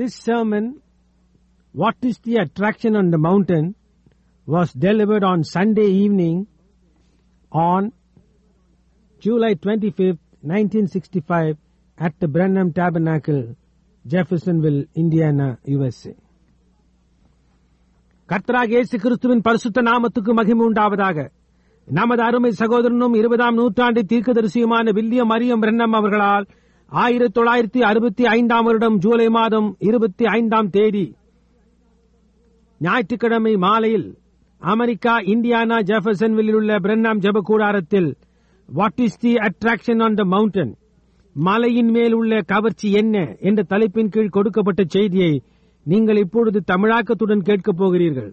This sermon, What is the Attraction on the Mountain, was delivered on Sunday evening on July 25th, 1965 at the Brenham Tabernacle, Jeffersonville, Indiana, USA. கர்த்தராகிய இயேசு கிறிஸ்துவின் பரிசுத்த நாமத்துக்கு மகிமை உண்டாவதாக. நமது அருமை சகோதரனும் 20ஆம் நூற்றாண்டு தீர்க்கதரிசியுமான வில்லியம் மரியம் பிரென்னம் அவர்களால் 1965 வருடம் ஜூலை மாதம் 25ஆம் தேதி ஞாயிற்றுக்கிழமை மாலையில் அமெரிக்கா இந்தியானா ஜெஃபர்சன்வில்லில் உள்ள பிரென்னம் ஜெப கூடாரத்தில் what is the attraction on the mountain, மலையின் மேல் உள்ள கவர்ச்சி என்ன என்ற தலைப்பின் கீழ் கொடுக்கப்பட்ட செய்தியை நீங்கள் இப்பொழுது தமிழாக்கத்துடன் கேட்கப் போகிறீர்கள்.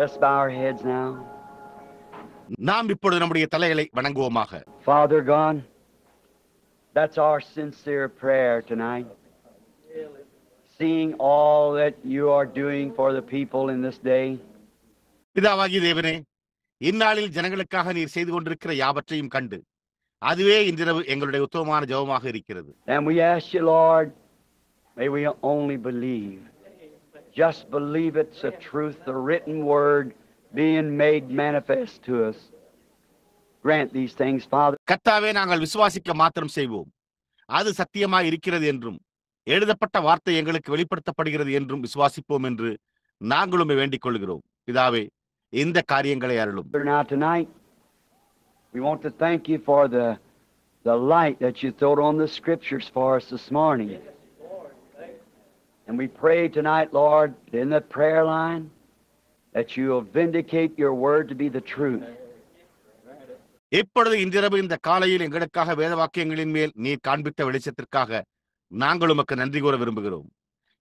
Let's bow our heads now. நாம் இப்பொழுது நம்முடைய தலைகளை வணங்குவோமாக. Father God, that's our sincere prayer tonight. Seeing all that you are doing for the people in this day. பிதாவாகிய தேவனே, இந்நாளில் ஜனங்களுக்காக நீர் செய்து கொண்டிருக்கிற யாவற்றையும் கண்டு அதுவே இன்றிரவு எங்களுடைய உத்தமமான ஜெபமாக இருக்கிறது. And we ask you, Lord, may we only believe. Just believe it's a truth, the written word being made manifest to us. Grant these things, Father. கர்த்தாவே, நாங்கள் விசுவாசிக்க மாத்திரம் செய்வோம். அது சத்தியமாய் இருக்கிறது என்றும் எழுதப்பட்ட வார்த்தை எங்களுக்கு வெளிப்படுத்தப்படுகிறது என்றும் விசுவாசிப்போம் என்று நாங்களும் வேண்டிக் கொள்கிறோம். பிதாவே, இந்த காரியங்களை அருளும். Now tonight, we want to thank you for the light that you threw on the scriptures for us this morning. And we pray tonight, Lord, in the prayer line, that you will vindicate your word to be the truth. இப்பொழுது இன்றிரவு இந்த காலையில் எங்களுக்காக வேத வாக்கியங்களின் மேல் நீர் காண்பித்த வெளிச்சத்திற்காக நாங்கள் உமக்கு நன்றி கூற விரும்புகிறோம்.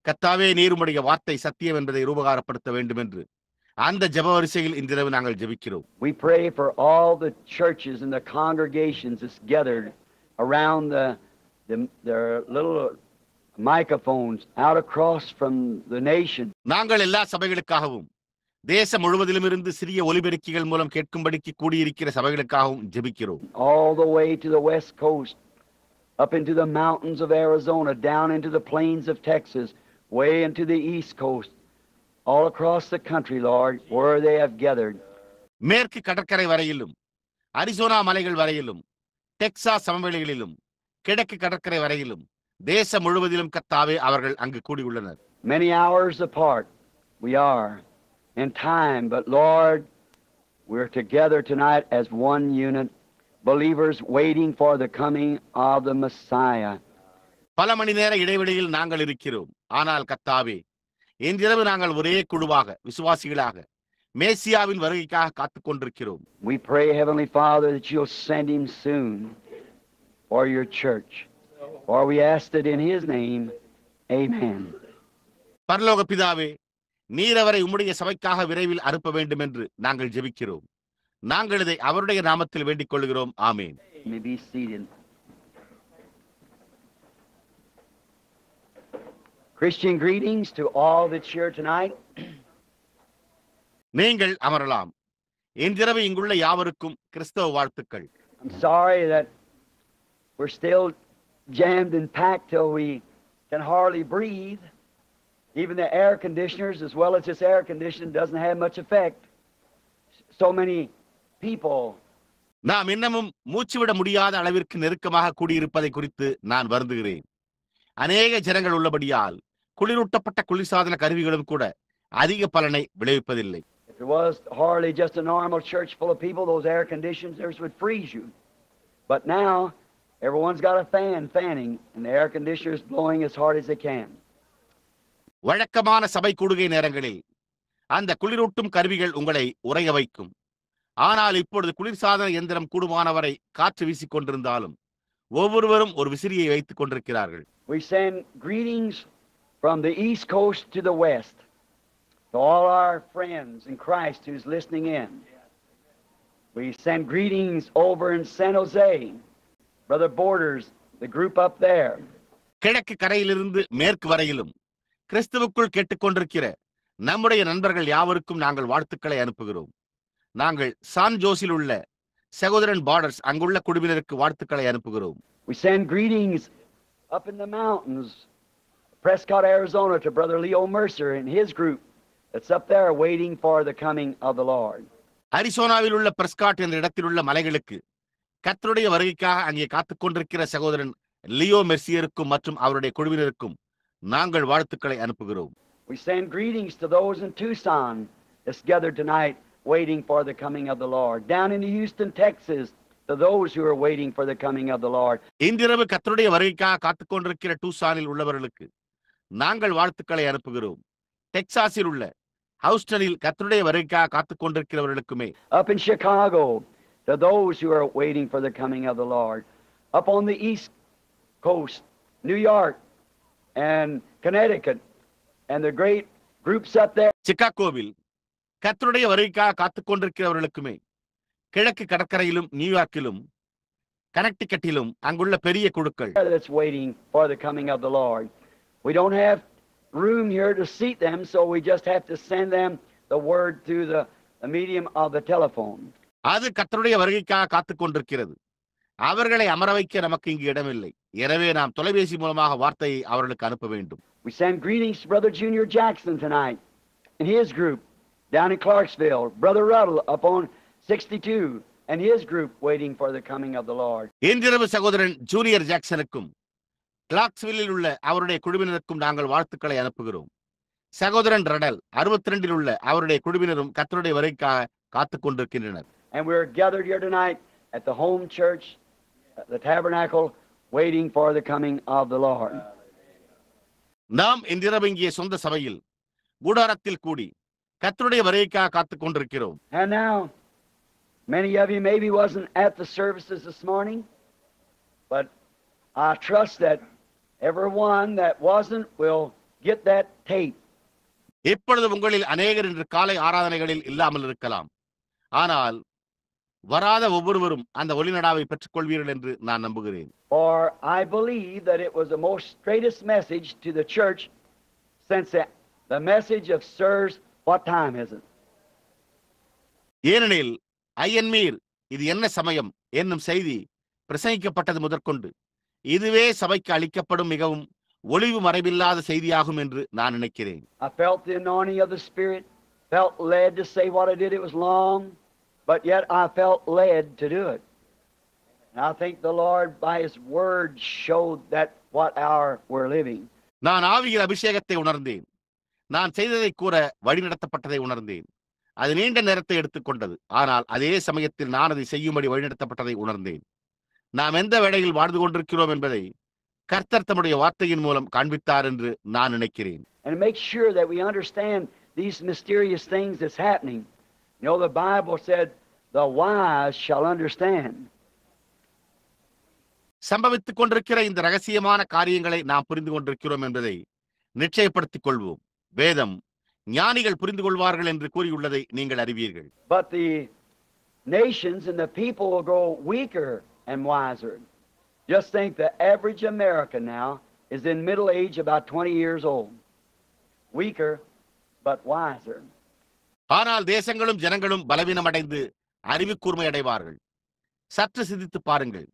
கர்த்தாவே, நீர் உம்முடைய வார்த்தை சத்தியம் என்பதை ரூபகாரப்படுத்த வேண்டும் என்று அந்த ஜெப வரிசையில் இன்றிரவு நாங்கள் ஜெபிக்கிறோம். We pray for all the churches and the congregations that's gathered around their little microphones out across from the nation. நாங்கள் எல்லா சபைகளுக்காகவும் தேசம் முழுவதிலும் இருந்து சிறிய ஒலிபெருக்கிகள் மூலம் கேட்கும்படிக்கு கூடியிருக்கிற சபைகளுக்காகவும் ஜெபிக்கிறோம். All the way to the west coast, up into the mountains of Arizona, down into the plains of Texas, way into the east coast, all across the country, Lord, where they have gathered. மேற்கு கடற்கரை வரையிலும், Arizona மலைகள் வரையிலும், Texas சமவெளிகளிலும், கிழக்கு கடற்கரை வரையிலும், தேசம் முழுவதிலும் கர்த்தாவே அவர்கள் அங்கு கூடியுள்ளனர். Many hours apart we are in time, but Lord, we're together tonight as one unit, believers waiting for the coming of the Messiah. பல மணி நேர இடைவெளியில் நாங்கள் இருக்கிறோம். ஆனால் கர்த்தாவே, இன்றிரவு நாங்கள் ஒரே குழுவாக விசுவாசிகளாக மேசியாவின் வருகைக்காக காத்துக் கொண்டிருக்கிறோம். We pray, Heavenly Father, that you'll send him soon for your church. For we asked it in his name. Amen. பரலோக பிதாவே, நீர் அவரை உம்முடைய சபைக்காக விரைவில் அனுப்ப வேண்டும் என்று நாங்கள் ஜெபிக்கிறோம். நாங்கள் இதை அவருடைய நாமத்தில் வேண்டிக் கொள்கிறோம். ஆமென். You may be seated. Christian greetings to all that's here tonight. நீங்கள் அமரலாம். இன்றிரவு இங்குள்ள யாவருக்கும் கிறிஸ்தவ வாழ்த்துக்கள். I'm sorry that we're still jammed and packed till we can hardly breathe. Even the air conditioners, as well as this air conditioning, doesn't have much effect. So many people. நாம் இன்னமும் மூச்சுவிட முடியாத அளவிற்கு நெருக்கமாக கூடியிருப்பதை குறித்து நான் வருந்துகிறேன். அநேக ஜனங்கள் உள்ளபடியால் குளிரூட்டப்பட்ட குளிர்சாதன கருவிகளும் கூட அதிக பலனை விளைவிப்பதில்லை. If there was hardly just a normal church full of people, those air conditioners would freeze you. But now, everyone's got a fan fanning, and the air conditioner is blowing as hard as they can. வழக்கமான சபை கூடுகை நேரங்களில் அந்த குளிரூட்டும் கருவிகள் உங்களை உறைய வைக்கும். ஆனால் இப்பொழுது குளிர்சாதன இயந்திரம் கூடுமானவரை காற்று வீசிக் கொண்டிருந்தாலும் ஒவ்வொருவரும் ஒரு விசிறியை வைத்துக் கொண்டிருக்கிறார்கள். We send greetings from the east coast to the west. To all our friends in Christ who's listening in, we send greetings over in San Jose. Brother Borders, the group up there. கிழக்கு கரையிலிருந்து மேற்கு வரையிலும் கிறிஸ்துவுக்குள் கேட்டுக்கொண்டிருக்கிற நம்முடைய நண்பர்கள் யாவருக்கும் நாங்கள் வாழ்த்துக்களை அனுப்புகிறோம். நாங்கள் சான் ஜோஸில் உள்ள சகோதரன் பார்டர்ஸ் அங்குள்ள குழுவினருக்கு வாழ்த்துக்களை அனுப்புகிறோம். We send greetings up in the mountains, Prescott, Arizona, to Brother Leo Mercer and his group that's up there waiting for the coming of the Lord. அரிசோனாவில் உள்ள பிரஸ்காட் என்ற இடத்தில் உள்ள மலைகளுக்கு கர்த்தருடைய வருகைக்காக அங்கே காத்துக் கொண்டிருக்கிற சகோதரன் லியோ மெர்சியருக்கும் மற்றும் அவருடைய குழுவினருக்கும் நாங்கள் வாழ்த்துக்களை அனுப்புகிறோம். We send greetings to those in Tucson that's gathered tonight waiting for the coming of the Lord. Down in Houston, Texas, to those who are waiting for the coming of the Lord. இன்றிரவு கர்த்தருடைய வருகைக்காக காத்துக் கொண்டிருக்கிற டூசானில் உள்ளவர்களுக்கு நாங்கள் வாழ்த்துக்களை அனுப்புகிறோம். டெக்சாஸில் உள்ள ஹவுஸ்டனில் கர்த்தருடைய வருகைக்காக காத்துக் கொண்டிருக்கிறவர்களுக்குமே. Up in Chicago, to those who are waiting for the coming of the Lord. Up on the East Coast, New York and Connecticut, and the great groups up there. சிகாகோவில் கர்த்தருடைய வருகைக்காக காத்துக் கொண்டிருக்கிறவர்களுக்குமே. கிழக்கு கடற்கரையிலும் நியூயார்க்கிலும் கனெக்டிகட்டிலும் அங்குள்ள பெரிய குழுக்கள். That's waiting for the coming of the Lord. We don't have room here to seat them, so we just have to send them the word through the medium of the telephone. அது கர்த்தருடைய வருகைக்காக காத்துக் கொண்டிருக்கிறது. அவர்களை அமர வைக்க நமக்கு இங்கு இடமில்லை. எனவே நாம் தொலைபேசி மூலமாக வார்த்தையை அவர்களுக்கு அனுப்ப வேண்டும். We send greetings to Brother Junior Jackson tonight and his group down in Clarksville. Brother Ruddle up on 62 and his group waiting for the coming of the Lord. இன்றிரவு சகோதரன் ஜூனியர் ஜாக்சனுக்கும் கிளார்க்ஸ்வில்லில் உள்ள அவருடைய குழுவினருக்கும் நாங்கள் வாழ்த்துக்களை அனுப்புகிறோம். சகோதரன் ரடல் 62 உள்ள அவருடைய குழுவினரும் கர்த்தருடைய வருகைக்காக காத்துக் கொண்டிருக்கின்றனர். And we're gathered here tonight at the home church, the tabernacle, waiting for the coming of the Lord. நாம் இன்றிரவு இங்கே சொந்த சபையில் கூடாரத்தில் கூடி கர்த்தருடைய வருகைக்காக காத்துக் கொண்டிருக்கிறோம். And now, many of you maybe wasn't at the services this morning, but I trust that everyone that wasn't will get that tape. இப்பொழுது உங்களில் அநேகர் இன்று காலை ஆராதனைகளில் இல்லாமல் இருக்கலாம். ஆனால் வராத ஒவ்வொருவரும் அந்த ஒளிநடாவை பெற்றுக் கொள்வீர்கள் என்று நான் நம்புகிறேன். For I believe that it was the most straightest message to the church since the message of Sirs, what time is it? ஏனெனில் ஐயன்மீர் இது என்ன சமயம் என்னும் செய்தி பிரசங்கிக்கப்பட்டது முதற்கொண்டு இதுவே சபைக்கு அளிக்கப்படும் மிகவும் ஒளிவு மறைவில்லாத செய்தியாகும் என்று நான் நினைக்கிறேன். I felt the anointing of the Spirit, felt led to say what I did. It was long, but yet I felt led to do it. And I think the Lord by His Word showed that what hour we're living. நான் ஆவியில் அபிஷேகத்தை உணர்ந்தேன். நான் செய்ததை கூற வழிநடத்தப்பட்டதை உணர்ந்தேன். அது நீண்ட நேரத்தை எடுத்துக்கொண்டது. ஆனால் அதே சமயத்தில் நான் அதை செய்யும்படி வழிநடத்தப்பட்டதை உணர்ந்தேன். நாம் எந்த வேளையில் வாழ்ந்து கொண்டிருக்கிறோம் என்பதை கர்த்தர் தம்முடைய வார்த்தையின் மூலம் காண்பித்தார் என்று நான் நினைக்கிறேன். And make sure that we understand these mysterious things that's happening. You know, the Bible said, the wise shall understand. சம்பவித்துக் கொண்டிருக்கிற இந்த ரகசியமான காரியங்களை நாம் புரிந்து கொண்டிருக்கிறோம் என்பதை நிச்சயப்படுத்திக் கொள்வோம். வேதம் ஞானிகள் புரிந்து கொள்வார்கள் என்று கூறியுள்ளதை நீங்கள் அறிவீர்கள். But the nations and the people will grow weaker and wiser. Just think the average American now is in middle age, about 20 years old. Weaker, but wiser. ஆனால் தேசங்களும் ஜனங்களும் பலவீனமடைந்து அறிவு கூர்மை அடைவார்கள். சற்று சிந்தித்து பாருங்கள்.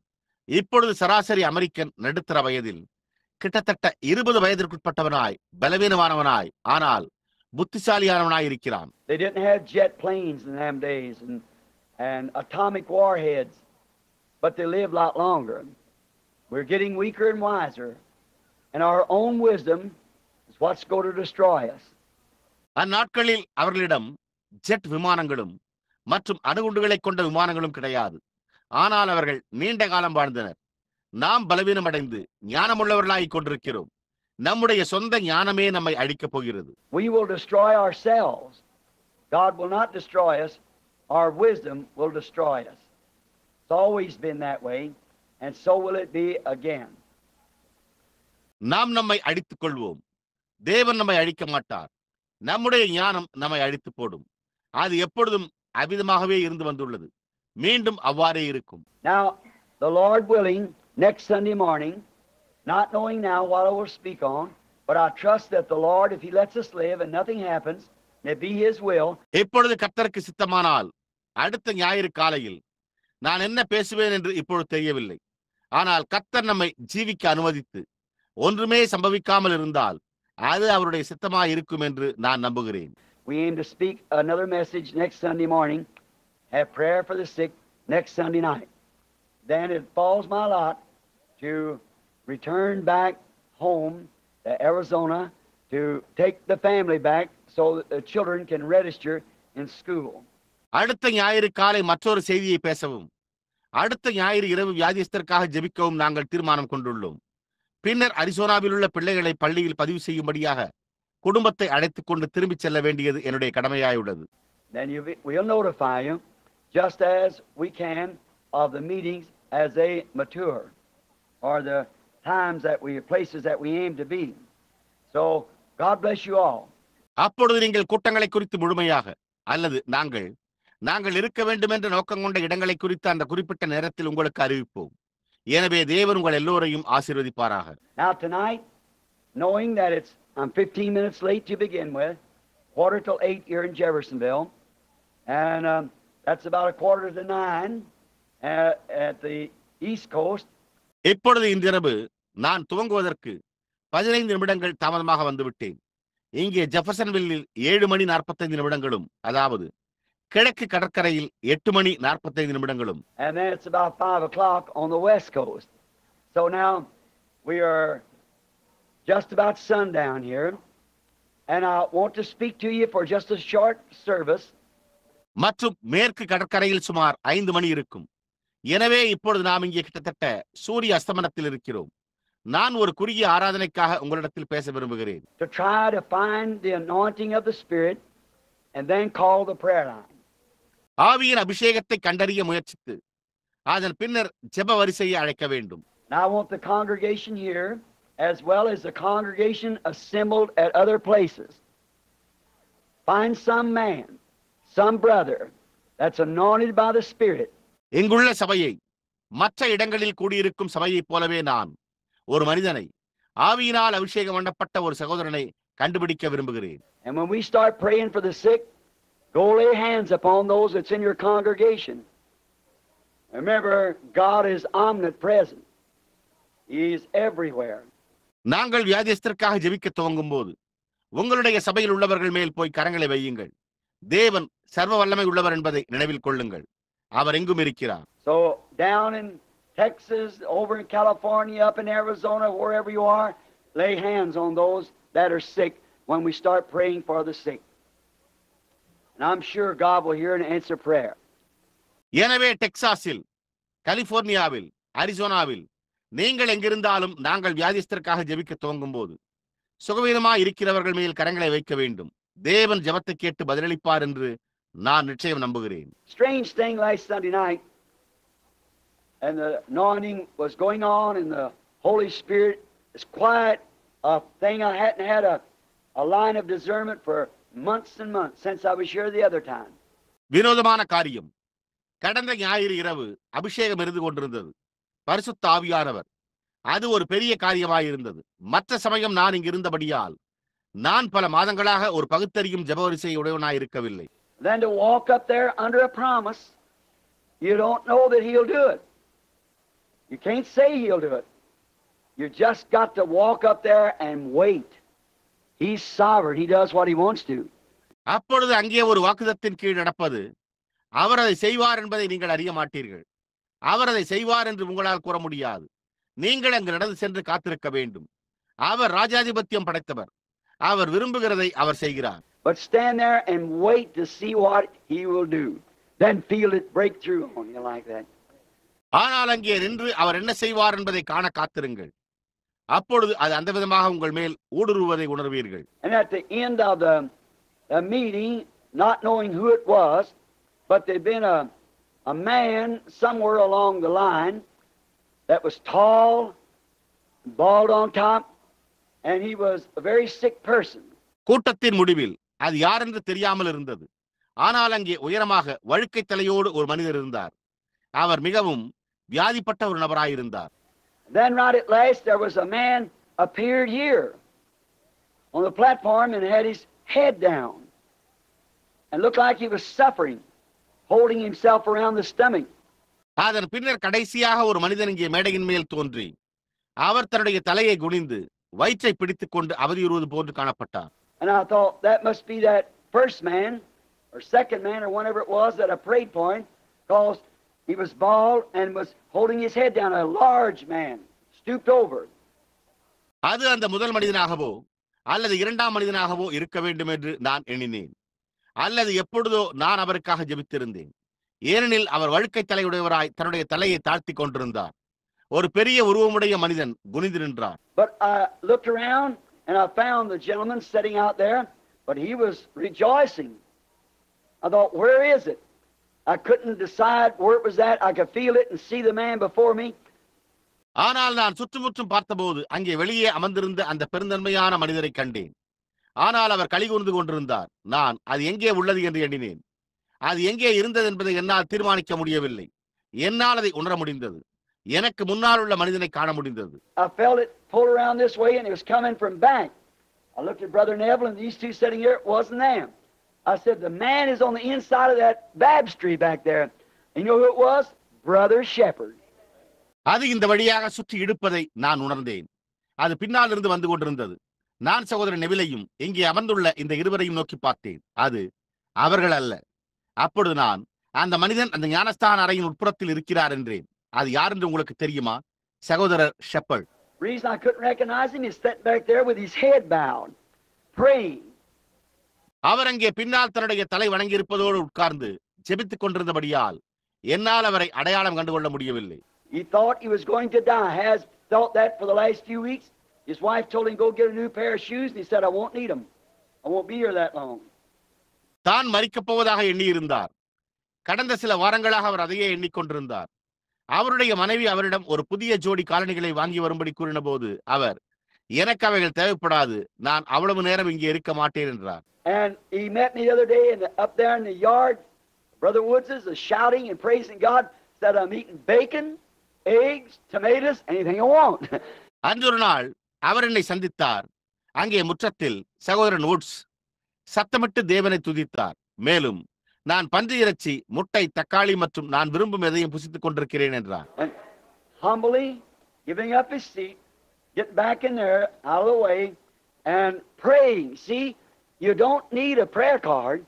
இப்பொழுது சராசரி அமெரிக்கன் நடுத்தர வயதில் கிட்டத்தட்ட 20 வயதிற்குட்பட்டவனாய் பலவீனமானவனாய் ஆனால் புத்திசாலியானவனாய் இருக்கிறான். They didn't have jet planes in them days and atomic warheads, but they lived a lot longer. We're getting weaker and wiser, and our own wisdom is what's going to destroy us. அந்நாட்களில் அவர்களிடம் jet விமானங்களும் மற்றும் அணுகுண்டுகளை கொண்ட விமானங்களும் கிடையாது. ஆனால் அவர்கள் நீண்ட காலம் வாழ்ந்தனர். நாம் பலவீனமடைந்து ஞானமுள்ளவர்களாகிக் கொண்டிருக்கிறோம். நம்முடைய சொந்த ஞானமே நம்மை அழிக்கப் போகிறது. We will destroy ourselves. God will not destroy us. Our wisdom will destroy us. It's always been that way, and so will it be again. நாம் நம்மை அழித்துக் கொள்வோம். தேவன் நம்மை அழிக்க மாட்டார். நம்முடைய ஞானம் நம்மை அழித்து போடும். அது எப்பொழுதும் அவ்விதமாகவே இருந்து வந்துள்ளது. மீண்டும் அவ்வாறே இருக்கும். Now, the Lord willing, next Sunday morning, not knowing now what I will speak on, but I trust that the Lord, if He lets us live and nothing happens, may be His will. எப்பொழுது கர்த்தருக்கு சித்தமானால் அடுத்த ஞாயிறு காலையில் நான் என்ன பேசுவேன் என்று இப்பொழுது தெரியவில்லை. ஆனால் கர்த்தர் நம்மை ஜீவிக்க அனுமதித்து ஒன்றுமே சம்பவிக்காமல் இருந்தால் அது அவருடைய சித்தமாய் இருக்கும் என்று நான் நம்புகிறேன். We aim to speak another message next Sunday morning, have prayer for the sick next Sunday night. Then it falls my lot to return back home to Arizona to take the family back so that the children can register in school. அடுத்த ஞாயிறு காலை மற்றொரு செய்தியை பேசவும் அடுத்த ஞாயிறு இரவு வியாதியஸ்தருக்காக ஜெபிக்கவும் நாங்கள் தீர்மானம் கொண்டுள்ளோம். பின்னர் அரிசோனாவில் உள்ள பிள்ளைகளை பள்ளியில் பதிவு செய்யும்படியாக குடும்பத்தை அழைத்துக் கொண்டு திரும்பிச் செல்ல வேண்டியது என்னுடைய கடமையாயுள்ளது. Then we'll notify you just as we can of the meetings as they mature or the times that places that we aim to be. So God bless you all. அப்பொழுது நீங்கள் கூட்டங்களை குறித்து முழுமையாக அல்லது நாங்கள் இருக்க வேண்டும் என்ற நோக்கம் கொண்ட இடங்களை குறித்து அந்த குறிப்பிட்ட நேரத்தில் உங்களுக்கு அறிவிப்போம். எனவே தேவன் உங்கள் எல்லோரையும் ஆசீர்வதிப்பாராக. Now tonight, knowing that I'm 15 minutes late to begin with, 7:45 here in Jeffersonville, and that's about 8:45 at the East Coast. இப்பொழுது இன்றிரவு நான் துவங்குவதற்கு 15 நிமிடங்கள் தாமதமாக வந்துவிட்டேன். இங்கே ஜெஃபர்சன்வில்லில் 7:45 அதாவது கிழக்கு கடற்கரையில் 8:45 And then it's about 5 o'clock on the West Coast. So now we are just about sundown here, and I want to speak to you for just a short service. மற்றும் மேற்கு கடற்கரையில் சுமார் 5 மணி இருக்கும். எனவே இப்பொழுது நாம் இங்கே கிட்டத்தட்ட சூரிய அஸ்தமனத்தில் இருக்கிறோம். நான் ஒரு குறுகிய ஆராதனைக்காக உங்களிடத்தில் பேச விரும்புகிறேன். To try to find the anointing of the Spirit and then call the prayer line. ஆவியின் அபிஷேகத்தை கண்டறிய முயற்சித்து அதன் பின்னர் ஜெப வரிசையை அழைக்க வேண்டும். Now I want the congregation here as well as the congregation assembled at other places. Find some man, some brother that's anointed by the Spirit. இங்குள்ள சபையை மற்ற இடங்களில் கூடியிருக்கும் சபையைப் போலவே நான் ஒரு மனிதனை ஆவியினால் அபிஷேகம் பண்ணப்பட்ட ஒரு சகோதரனை கண்டுபிடிக்க விரும்புகிறேன். And when we start praying for the sick, go lay hands upon those that's in your congregation. Remember, God is omnipresent. He is everywhere. நாங்கள் வியாதியஸ்தருக்காக ஜெபிக்க துவங்கும் போது உங்களுடைய சபையில் உள்ளவர்கள் மேல் போய் கரங்களை வையுங்கள். தேவன் சர்வ வல்லமை உள்ளவர் என்பதை நினைவில் கொள்ளுங்கள். அவர் எங்கும் இருக்கிறார். So down in Texas, over in California, up in Arizona, wherever you are, lay hands on those that are sick when we start praying for the sick. And I'm sure God will hear and answer prayer. எனவே டெக்சாஸில், கலிபோர்னியாவில், அரிசோனாவில் நீங்கள் எங்கிருந்தாலும் நாங்கள் வியாதிஸ்தருக்காக ஜெபிக்க துவங்கும் போது சுகவீனமாய் இருக்கிறவர்கள் மேல் கரங்களை வைக்க வேண்டும். தேவன் ஜெபத்தை கேட்டு பதிலளிப்பார் என்று நான் நிச்சயம் நம்புகிறேன். Strange thing last Sunday night, and the anointing was going on, and the Holy Spirit is quiet. A thing I hadn't had a line of discernment for months and months since I was here the other time. வினோதமான காரியம். கடந்த ஞாயிறு இரவு அபிஷேகம் இருந்து கொண்டிருந்தது. பரிசுத்த ஆவியானவர். அது ஒரு பெரிய காரியமாயிருந்தது. மற்ற சமயம் நான் இங்கு இருந்தபடியால் நான் பல மாதங்களாக ஒரு பகுத்தறியும் ஜெபவரிசை உடையவனாய் இருக்கவில்லை. Then to walk up there under a promise, you don't know that He'll do it. You can't say He'll do it. You just got to walk up there and wait. He's sovereign. He does what He wants to. அப்பொழுது அங்கே ஒரு வாக்குதத்தின் கீழ் நடப்பது அவர் அதை செய்வார் என்பதை நீங்கள் அறிய மாட்டீர்கள். அவர் அதை செய்வார் என்று உங்களால் கூற முடியாது. நீங்கள் அங்கு நடந்து சென்று காத்திருக்க வேண்டும். அவர் ராஜாதிபத்தியம் படைத்தவர். அவர் விரும்புகிறதை அவர் செய்கிறார். But stand there and wait to see what He will do. Then feel it break through on you like that. ஆனால் அங்கே நின்று அவர் என்ன செய்வார் என்பதை காண காத்திருங்கள். அப்பொழுது அது அந்த விதமாக உங்கள் மேல் ஊடுருவதை உணர்வீர்கள். And at the end of the meeting, not knowing who it was, but there'd been a man somewhere along the line that was tall, bald on top, and he was a very sick person. கூட்டத்தின் முடிவில் அது யாரென்று தெரியாமல் இருந்தது. ஆனால் அங்கே உயரமாக வழுக்கை தலையோடு ஒரு மனிதர் இருந்தார். அவர் மிகவும் வியாதிப்பட்ட ஒரு நபராயிருந்தார். Then right at last there was a man appeared here on the platform and had his head down and looked like he was suffering, holding himself around the stomach. அதன் பின்னர் கடைசியாக ஒரு மனிதன் இங்கே மேடையின் மேல் தோன்றி அவர் தன்னுடைய தலையை குனிந்து வயிற்றை பிடித்துக் கொண்டு அவதியுறுவது போன்று காணப்பட்டார். And I thought that must be that first man or second man or whatever it was that I prayed for him, because he was bald and was holding his head down, a large man, stooped over. அது அந்த முதல் மனிதனாகவோ அல்லது இரண்டாம் மனிதனாகவோ இருக்க வேண்டும் என்று நான் எண்ணினேன். அல்லது எப்பொழுதோ நான் அவருக்காக ஜெபித்திருந்தேன். ஏனெனில் அவர் வழுக்கை தலையுடையவராய் தன்னுடைய தலையை தாழ்த்தி கொண்டிருந்தார். ஒரு பெரிய உருவமுடைய மனிதன் குனிந்து நின்றார். But I looked around and I found the gentleman sitting out there, but he was rejoicing. I thought, where is it? I couldn't decide where it was at. I could feel it and see the man before me. ஆனால் நான் சுற்றுமுற்றும் பார்த்தபோது அங்கே வெளியே அமர்ந்திருந்த அந்த பெருந்தன்மையான மனிதரை கண்டேன். ஆனால் அவர் களிகூர்ந்து கொண்டிருந்தார். நான் அது எங்கே உள்ளது என்று எண்ணினேன். அது எங்கே இருந்தது என்பதை என்னால் தீர்மானிக்க முடியவில்லை. என்னால் அதை உணர முடிந்தது. எனக்கு முன்னால் உள்ள மனிதனை காண முடிந்தது. I felt it pull around this way and it was coming from back. I looked at Brother Neville and these two sitting here. It wasn't them. I said, the man is on the inside of that baptistry back there. And you know who it was? Brother Shepherd. அது இந்த வழியாக சுற்றி இழுப்பதை நான் உணர்ந்தேன். அது பின்னால் இருந்து வந்து கொண்டிருந்தது. நான் சகோதரன் நெவிலையும் இங்கே அமர்ந்துள்ள இந்த இருவரையும் நோக்கி பார்த்தேன். அது அவர்கள் அல்ல. அப்பொழுது நான், அந்த மனிதன் அந்த ஞானஸ்தான அறையின் உட்புறத்தில் இருக்கிறார் என்றேன். அது யார் என்று உங்களுக்கு தெரியுமா? சகோதரர் shepherd. Reason I couldn't recognize him is sitting back there with his head bowed, praying. அவர் அங்கே பின்னால் தன்னுடைய தலை வணங்கி இருப்பதோடு உட்கார்ந்து ஜெபித்துக் கொண்டிருந்தபடியால் என்னால் அவரை அடையாளம் கண்டுகொள்ள முடியவில்லை. He thought he was going to die. Has thought that for the last few weeks. His wife told him go get a new pair of shoes, and he said, I won't need them. I won't be here that long. தான் மரிக்கப் போவதாக எண்ணியிருந்தார். கடந்த சில வாரங்களாக அவர் அதையே எண்ணிக்கொண்டிருந்தார். அவருடைய மனைவி அவரிடம் ஒரு புதிய ஜோடி காலணிகளை வாங்கி வரும்படி கூறின போது அவர், எனக்கு அவைகள் தேவைப்படாது, நான் அவ்வளவு நேரம் இங்கே இருக்க மாட்டேன் என்றார். And he met me the other day up there in the yard. Brother Woods is shouting and praising God. Said, I'm eating bacon, eggs, tomatoes, anything I want. அன்று ஒரு நாள் அவர் என்னை சந்தித்தார். அங்கே முற்றத்தில் சகோதரன் வுட்ஸ் சத்தமிட்டு தேவனை துதித்தார். மேலும் நான் பன்றி இறைச்சி, முட்டை, தக்காளி மற்றும் நான் விரும்பும் எதையும் புசித்துக் கொண்டிருக்கிறேன் என்றார். Humbly giving up his seat, get back in there out of the way and praying. See, you don't need a prayer card.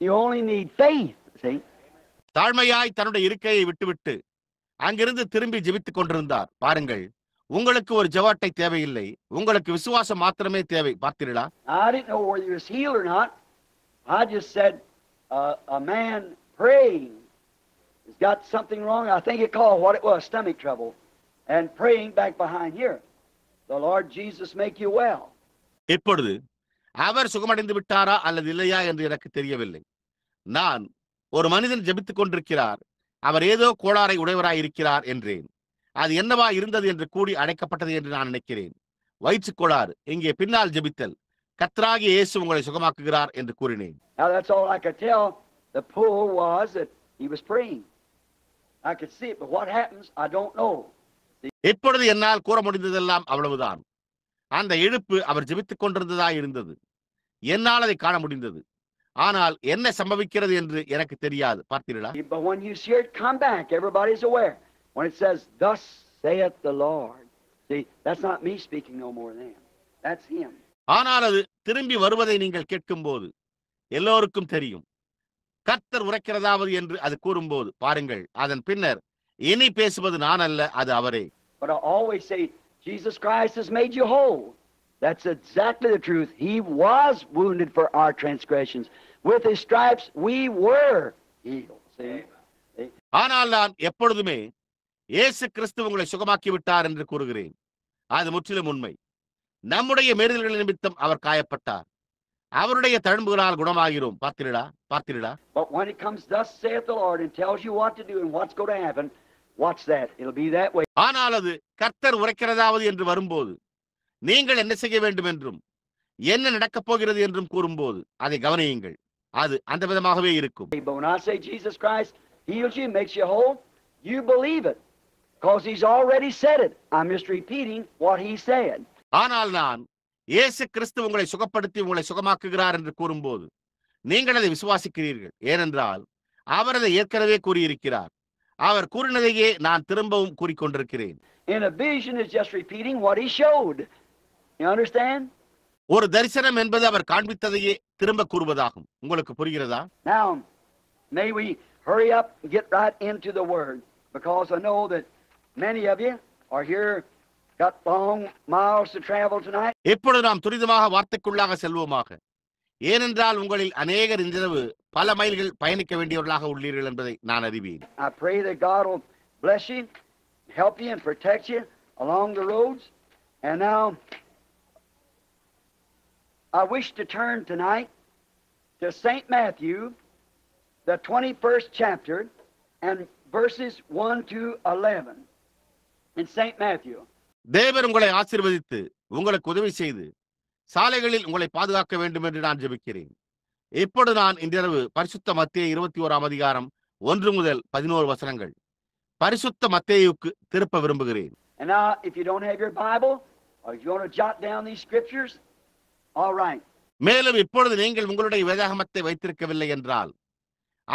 You only need faith. See? தாழ்மையாய் தன்னுடைய இருக்கையை விட்டுவிட்டு அங்கிருந்து திரும்பி ஜெபித்துக் கொண்டிருந்தார். பாருங்கள், உங்களுக்கு ஒரு ஜெபத்தை தேவையில்லை, உங்களுக்கு விசுவாசம் மாத்திரமே தேவை. பார்த்தீர்களா? I didn't know whether he was healed or not. I just said a man praying has got something wrong. I think he called what it was, stomach trouble, and praying back behind here. The Lord Jesus make you well. இப்பொழுது அவர் சுகமடைந்து விட்டாரா அல்லது இல்லையா என்று எனக்கு தெரியவில்லை. நான், ஒரு மனிதன் ஜெபித்துக் கொண்டிருக்கிறார், அவர் ஏதோ கோளாறை உடையவராய் இருக்கிறார் என்றேன். அது என்னவா இருந்தது என்று கூடி அழைக்கப்பட்டது என்று நான் நினைக்கிறேன். வயிற்றுக் கோளாறு. இங்கே பின்னால் ஜெபித்தல், கர்த்தராகிய இயேசு உங்களை சுகமாக்குகிறார் என்று கூறினேன். Now that's all I could tell. The pull was that he was praying. I could see it, but what happens, I don't know. இப்பொழுது என்னால் கூற முடிந்ததெல்லாம் அவ்வளவுதான். அந்த இழுப்பு அவர் ஜெபித்துக் கொண்டிருந்ததா இருந்தது. என்னால் அதை காண முடிந்தது. ஆனால் என்ன சம்பவிக்கிறது என்று எனக்கு தெரியாது. பார்த்தீர்களா? But when you hear it come back, everybody's aware. When it says, thus saith the Lord. See, that's not me speaking no more than. That's him. ஆனால் அது திரும்பி வருவதை நீங்கள் கேட்கும்போது எல்லோருக்கும் தெரியும். கர்த்தர் உரைக்கிறதாவது என்று அது கூறும்போது பாருங்கள், அதன் பின்னர் இனி பேசுவது நான் அல்ல, அது அவரே. But I always say, Jesus Christ has made you whole. That's exactly the truth. He was wounded for our transgressions. With his stripes we were healed. See? ஆனால் நான் எப்பொழுதுமே இயேசு கிறிஸ்து உங்களை சுகமாக்கி விட்டார் என்று கூறுகிறேன். அது முற்றிலும் உண்மை. நம்முடைய மீறுதல்களின் நிமித்தம் அவர் காயப்பட்டார், அவருடைய தழும்புகளால் குணமாகிறோம். பார்த்தீர்களா? பார்த்தீர்களா? But when it comes, thus saith the Lord, and tells you what to do and what's going to happen, watch that. It'll be that way. ஆனால் அது கர்த்தர் உரைக்கிறதாவது என்று வரும்போது நீங்கள் என்ன செய்ய வேண்டும் என்றும் என்ன நடக்கப் போகிறது என்றும் கூறும்போது அதை கவனியுங்கள். அது அந்த விதமாகவே இருக்கும். But when I say Jesus Christ heals you, makes you whole, you believe it. Because He's already said it. I'm just repeating what He said. ஆனால் நான் இயேசு கிறிஸ்து உங்களை சுகப்படுத்தி உங்களை சுகமாக்குகிறார் என்று கூறும்போது நீங்கள் அதை விசுவாசிக்கிறீர்கள். ஏனென்றால் அவர் அதை ஏற்கனவே கூறியிருக்கிறார். அவர் கூறினதையே நான் திரும்பவும் கூறிக்கொண்டிருக்கிறேன். In a vision is just repeating what He showed. You understand? ஒரு தரிசனம் என்பது அவர் காண்பித்ததையே திரும்ப கூறுவதாகும். உங்களுக்கு புரிகிறதா? Now, may we hurry up and get right into the Word, because I know that many of you are here, got long miles to travel tonight. இப்பொழுது நாம் துரிதமாக வார்த்தைக்குள்ளாக செல்வோமாக. ஏனென்றால் உங்களில் அநேகர் இன்றிரவு பல மைல்கள் பயணிக்க வேண்டியவர்களாக உள்ளீர்கள் என்பதை நான் அறிவேன். I pray that God will bless you, help you, and protect you along the roads. And now, I wish to turn tonight to St. Matthew, the 21st chapter, and verses 1 to 11. In St. Matthew. தேவர் உங்களை ஆசீர்வதித்து உங்களுக்கு உதவி செய்து சாலைகளில் உங்களை பாதுகாக்க வேண்டும் என்று நான் ஜெபிக்கிறேன். இப்பொழுது நான் இன்றிரவு பரிசுத்த மத்தேயு 21ஆம் அதிகாரம் 1 முதல் 11 வசனங்கள் பரிசுத்த மத்தேயுவுக்கு திருப்ப விரும்புகிறேன். And now, if you don't have your Bible, or if you want to jot down these scriptures, all right. மேலும் இப்பொழுது நீங்கள் உங்களுடைய வேதாகமத்தை வைத்திருக்கவில்லை என்றால்,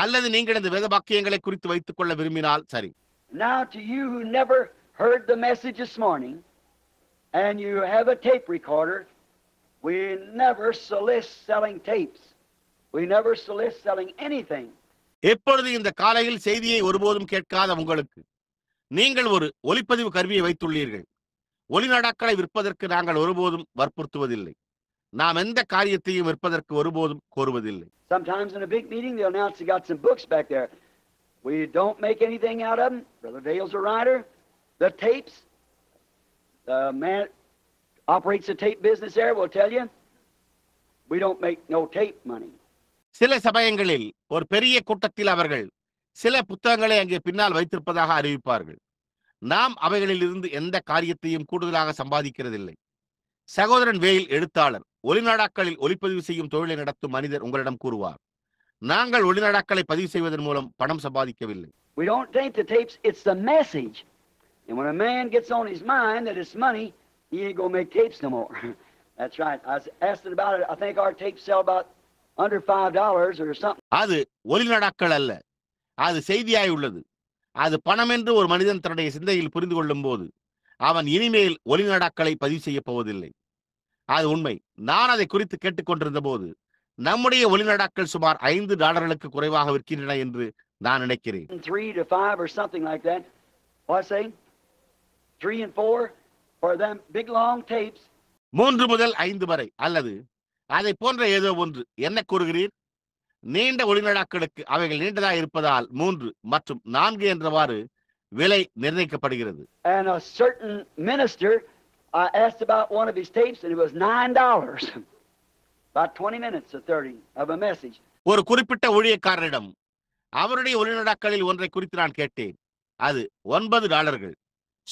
அல்லது நீங்கள் இந்த வேத வாக்கியங்களை குறித்து வைத்துக் கொள்ள விரும்பினால் சரி. Now, to you who never heard the message this morning, and you have a tape recorder, we never solicit selling tapes. We never solicit selling anything. எப்பொழுது இந்த காலையில் செய்தியை ஒருபோதும் கேட்காத உங்களுக்கு, நீங்கள் ஒரு ஒலிப்பதிவு கருவியை வைத்துள்ளீர்கள். ஒளிநாடாக்களை விற்பதற்கு நாங்கள் ஒருபோதும் வற்புறுத்துவதில்லை. நாம் எந்த காரியத்தையும் விற்பதற்கு ஒருபோதும் கோருவதில்லை. Sometimes in a big meeting they'll announce they got some books back there. We don't make anything out of them. Brother Dale's a writer. The tapes, the man operates the tape business there will tell you, we don't make no tape money. சில சமயங்களில் ஒரு பெரிய கூட்டத்தில் அவர்கள் சில புத்தகங்களை அங்கே பின்னால் வைத்திருப்பதாக அறிவிப்பார்கள். நாம் அவைகளில் இருந்து எந்த காரியத்தையும் கூடுதலாக சம்பாதிக்கிறதில்லை. சகோதரன் வேயில் எழுத்தாளர், ஒளிநாடாக்களில் ஒளிப்பதிவு செய்யும் தொழிலை நடத்தும் மனிதர் உங்களிடம் கூறுவார், நாங்கள் ஒளிநாடாக்களை பதிவு செய்வதன் மூலம் பணம் சம்பாதிக்கவில்லை. We don't take the tapes, it's the message. And when a man gets on his mind that it's money, he ain't going to make tapes no more. That's right. I was asking about it. I think our tapes sell about under $5 or something. அது ஒளிநாடாக்கள் அல்ல, அது செய்தியாய் உள்ளது. அது பணம் என்று ஒரு மனிதன் தன்னுடைய சிந்தையில் புரிந்து கொள்ளும் போது அவன் இனிமேல் ஒளிநாடாக்களை பதிவு செய்ய போவதில்லை. அது உண்மை. நான் அதை குறித்து கேட்டுக்கொண்டிருந்த போது நம்முடைய ஒளிநாடாக்கள் சுமார் $5 குறைவாக விற்கின்றன என்று நான் நினைக்கிறேன். 3 to 5 or something like that. What I say? 3 and 4 for them big long tapes. 3 முதல் 5 வரை அல்லது அதை போன்ற ஏதோ ஒன்று. என்ன கூறுகிறீர்? நீண்ட ஒளிநாடாக்களுக்கு அவைகள் நீண்டதாக இருப்பதால் 3 மற்றும் 4 என்றவாறு விலை நிர்ணயிக்கப்படுகிறது. And a certain minister, I asked about one of his tapes and it was $9. About 20 minutes or 30 of a message. ஒரு குறிப்பிட்ட ஊழியக்காரரிடம் அவருடைய ஒளிநாடாக்களில் ஒன்றை குறித்து நான் கேட்டேன். அது $9,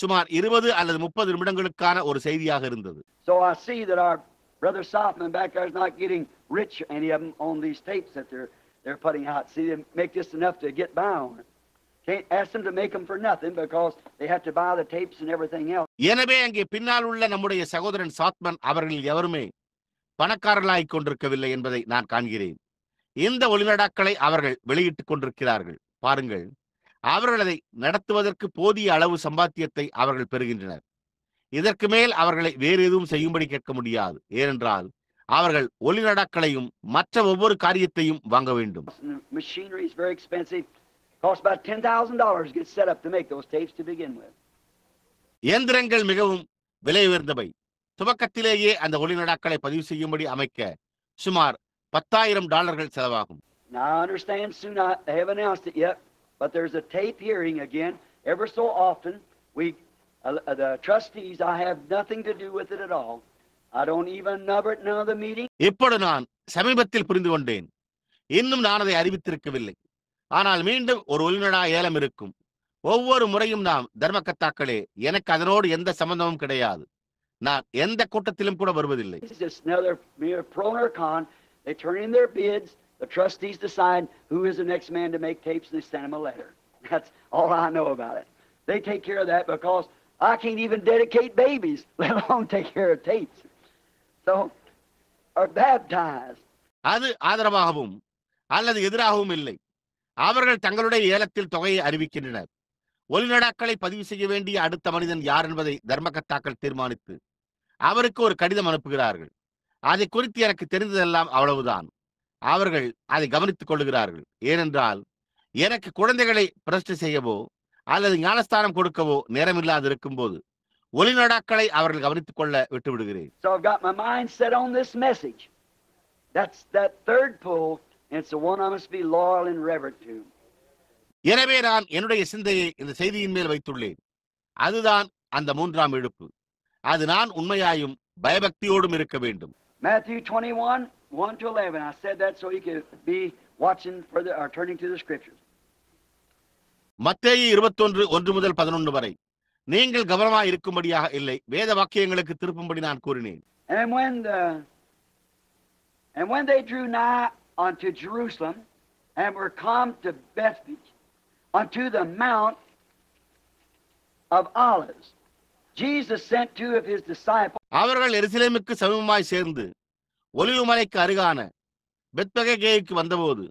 சுமார் 20 அல்லது 30 நிமிடங்களுக்கான ஒரு செய்தியாக இருந்தது. So I see that our brother Softman back there is not getting rich, any of them, on these tapes that they're putting out. See, they make just enough to get by on it. Can't ask them to make them for nothing because they have to buy the tapes and everything else. எனவே அங்கே பின்னால் உள்ள நம்முடைய சகோதரன் சாத்மன் அவர்களில் எவருமே பணக்காரர்களாகிக் கொண்டிருக்கவில்லை என்பதை நான் காண்கிறேன். இந்த ஒளிநாடாக்களை அவர்கள் வெளியிட்டுக் கொண்டிருக்கிறார்கள். பாருங்கள், அவர்கள் அதை நடத்துவதற்கு போதிய அளவு சம்பாத்தியத்தை அவர்கள் பெறுகின்றனர். இதற்கு மேல் அவர்களை வேறு எதுவும் செய்யும்படி கேட்க முடியாது. ஏனென்றால் அவர்கள் ஒளிநாடாக்களையும் மற்ற ஒவ்வொரு காரியத்தையும் வாங்க வேண்டும். Machinery is very expensive. Costs about $10,000 to get set up to make those tapes to begin with. இயந்திரங்கள் மிகவும் விலை உயர்ந்தவை. துவக்கத்திலேயே அந்த ஒளிநாடாக்களை பதிவு செய்யும்படி அமைக்க சுமார் $10,000 செலவாகும். Now I understand soon they haven't announced it yet, but there's a tape hearing again. Ever so often, the trustees, I have nothing to do with it at all. I don't even number it none of the meeting. இப்பொழுது நான் சமீபத்தில் புரிந்து கொண்டேன். இன்னும் நான் அதை அறிவித்திருக்கவில்லை. ஆனால் மீண்டும் ஒரு ஒளிநாடா ஏலம் இருக்கும். ஒவ்வொரு முறையும் நாம் தர்மகர்த்தாக்களே, எனக்கு அதனோடு எந்த சம்பந்தமும் கிடையாது. நான் எந்த கூட்டத்திலும் கூட வருவதில்லை. It's just another mere pro or con. They turn in their bids. The trustees decide who is the next man to make tapes, and they send them a letter. That's all I know about it. They take care of that because I can't even dedicate babies, let alone take care of tapes. So, or baptized. அது ஆதரவாகவும் அல்லது எதிராகவும் இல்லை. அவர்கள் தங்களுடைய ஏலத்தில் தொகையை அறிவிக்கின்றனர். ஒலிநடாக்களை பதிவு செய்ய வேண்டிய அடுத்த மனிதன் யார் என்பதை தர்மகர்த்தாக்கள் தீர்மானித்து அவருக்கு ஒரு கடிதம் அனுப்புகிறார்கள். அதை குறித்து எனக்கு தெரிந்ததெல்லாம் அவ்வளவுதான். அவர்கள் அதை கவனித்துக் கொள்ளுகிறார்கள். ஏனென்றால் எனக்கு குழந்தைகளை பிரஷ்டை செய்யவோ அல்லது ஞானஸ்தானம் கொடுக்கவோ நேரமில்லாது இருக்கும் போது ஒலிநடாக்களை அவர்கள் கவனித்துக் கொள்ள விட்டுவிடுகிறேன். So I've got my mind set on this message. That's that third pull, and it's the one I must be loyal and reverent to. எனவே நான் என்னுடைய சிந்தையை இந்த செய்தியின் மேல் வைத்துள்ளேன். அதுதான் அந்த மூன்றாம் இழுப்பு. அது நான் உண்மையாயும் பயபக்தியோடும் இருக்க வேண்டும். Matthew 21, 1 to 11. I said that so you could be watching for the or turning to the scriptures. மத்தேயு 21, 1 முதல் 11 வரை. நீங்கள் கவனமாய் இருக்கும்படியாக இல்லை, வேத வாக்கியங்களுக்கு திருப்பும்படி நான் கூறினேன். And when they drew nigh unto Jerusalem and were come to Bethphage unto the Mount of Olives, Jesus sent two of his disciples. அவர்கள் எருசலேமுக்கு சமீபமாய் சேர்ந்து ஒலிவ மலைக்கு அருகான பெத்பகேக்கு வந்தபோது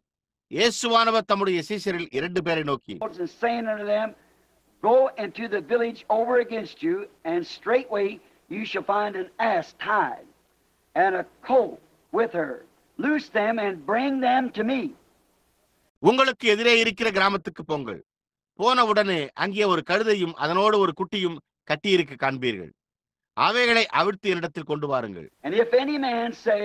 இயேசுவானவர் தம்முடைய சீஷரில் 2 பேரை நோக்கி, saying unto them, Go into the village over against you, and straightway you shall find an ass tied, and a colt with her. Loose them and bring them to me. உங்களுக்கு எதிரே இருக்கிற கிராமத்துக்கு போங்கள். போன உடனே அங்கே ஒரு கழுதையும் அதனோடு ஒரு குட்டியும் கட்டியிருக்க காண்பீர்கள். அவைகளை அவிழ்த்து என்னிடத்தில் கொண்டு வாருங்கள். And if any man say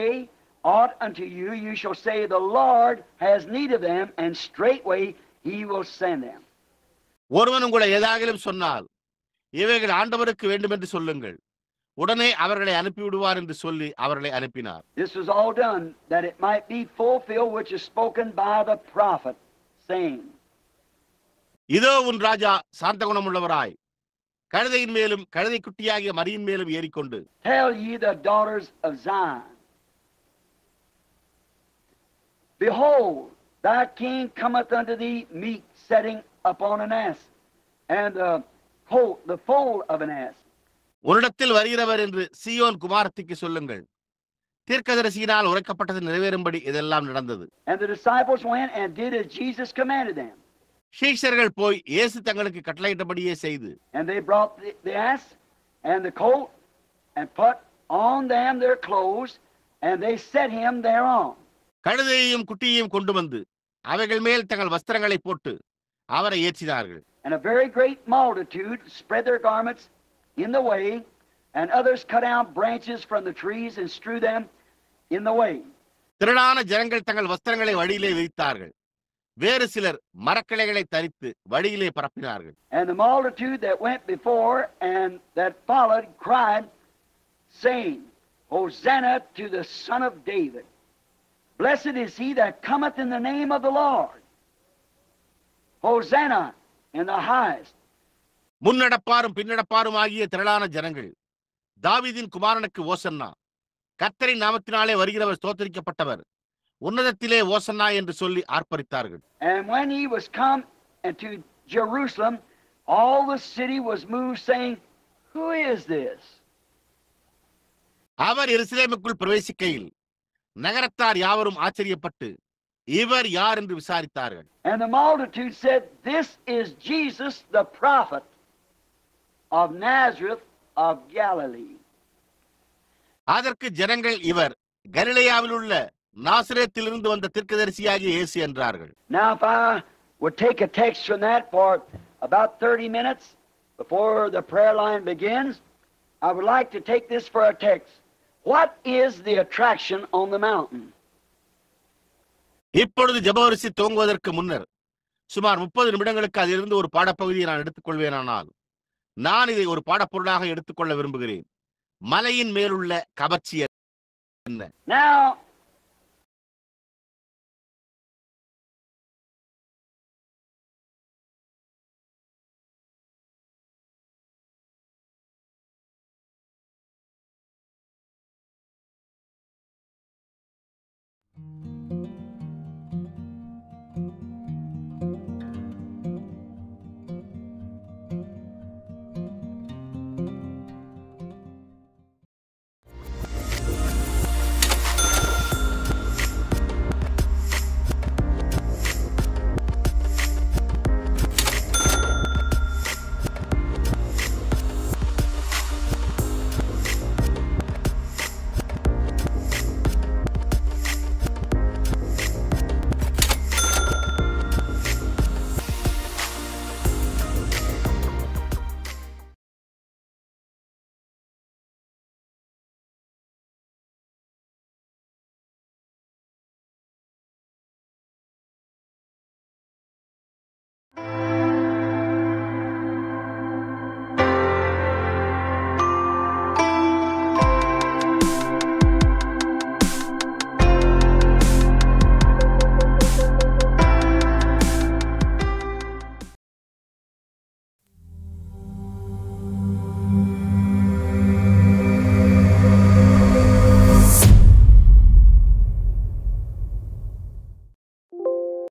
aught unto you, you shall say, The Lord has need of them, and straightway he will send them. ஒருவன் உங்களை ஏதாகிலும் சொன்னால் இவைகள் ஆண்டவருக்கு வேண்டும் என்று சொல்லுங்கள், உடனே அவர்களை அனுப்பிவிடுவார் என்று சொல்லி அவர்களை அனுப்பினார். This was all done that it might be fulfilled which is spoken by the prophet, saying, இதோ உன் ராஜா சாந்த குணமுள்ளவராய் கழுதையின் மேலும் கழுதை குட்டியாகிய மரியின் மேலும் ஏறிக்கொண்டு, Tell ye the daughters of Zion, Behold, thy king cometh unto thee meek, setting upon an ass, and the colt, the foal of an ass. உன்னிடத்தில் வருகிறவர் என்று சீயோன் குமாரத்திக்கு சொல்லுங்கள். தீர்க்கதரிசியினால் உரைக்கப்பட்டது நிறைவேறும்படி இதெல்லாம் நடந்தது. And the disciples went and did as Jesus commanded them. சீஷர்கள் போய் இயேசு தங்களுக்கு கட்டளையிட்டபடியே செய்து, And they brought the ass and the colt and put on them their clothes, and they set him thereon. கழுதையையும் குட்டியையும் கொண்டு வந்து அவைகள் மேல் தங்கள் வஸ்திரங்களை போட்டு அவரை ஏற்றினார்கள். And a very great multitude spread their garments in the way, and others cut out branches from the trees and strew them in the way. திரளான ஜனங்கள் தங்கள் வஸ்திரங்களை வழியிலே விரித்தார்கள். வேறு சிலர் மரக்கிளைகளை தரித்து வழியிலே பரப்பினார்கள். And the multitude that went before and that followed cried, saying, Hosanna to the Son of David. Blessed is he that cometh in the name of the Lord. Hosanna in the highest. முன்னடப்பாரும் பின்னடப்பாரும் ஆகிய திரளான ஜனங்கள், தாவீதின் குமாரனுக்கு ஓசன்னா, கர்த்தரின் நாமத்தினாலே வருகிறவர் ஸ்தோத்திரிக்கப்பட்டவர், உன்னதத்திலே ஓசன்னா என்று சொல்லி ஆர்ப்பரித்தார்கள். And when he was come into Jerusalem, all the city was moved, saying, Who is this? அவர் எருசலேமுக்குள் பிரவேசிக்கையில் நகரத்தார் யாவரும் ஆச்சரியப்பட்டு இவர் யார் என்று விசாரித்தார்கள். And the multitude said, This is Jesus the prophet of Nazareth of Galilee. அதற்கு ஜனங்கள் இவர் கலிலேயாவில் உள்ள நாசரேத்திலிருந்து வந்த தீர்க்கதரிசியாகிய இயேசு என்றார்கள். Now if I would take a text from that for about 30 minutes before the prayer line begins, I would like to take this for a text. What is the attraction on the mountain? இப்பொழுது ஜெபவரிசை துவங்குவதற்கு முன்னர் சுமார் 30 நிமிடங்களுக்கு அதிலிருந்து ஒரு பாடப்பகுதியை நான் எடுத்துக்கொள்வேனானால் நான் இதை ஒரு பாடப்பொருளாக எடுத்துக்கொள்ள விரும்புகிறேன். மலையின் மேலுள்ள கவர்ச்சி என்ன? Now